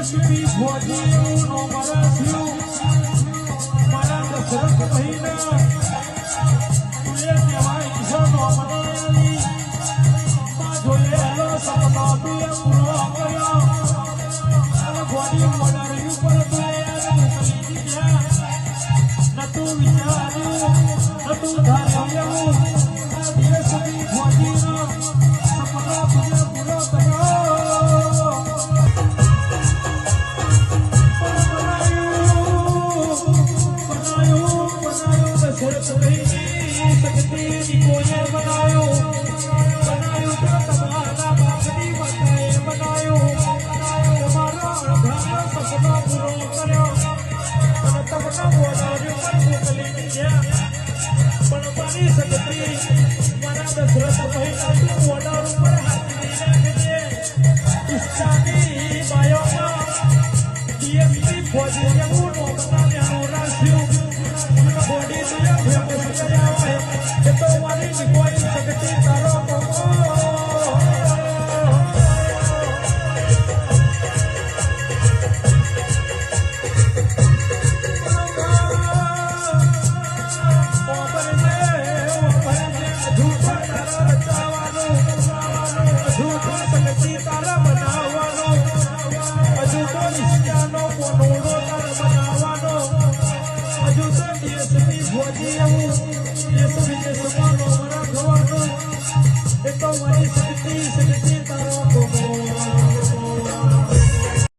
સુધી ભોજીનો મારા થયું મારા દશરથ મહિના તુએ કહેવાય ઈશ્વરનો મનાયાલી માં જોયેલો સપનો તુએ પૂરો કર્યો અને ગોડી મોડારી ઉપર તુએ મોકલી દીધા નતું વિચાર્યું નતું ધાર્યું એવું આ દિવસ સુધી ભોજીનો સપનો તુએ પૂરો કર્યો What do you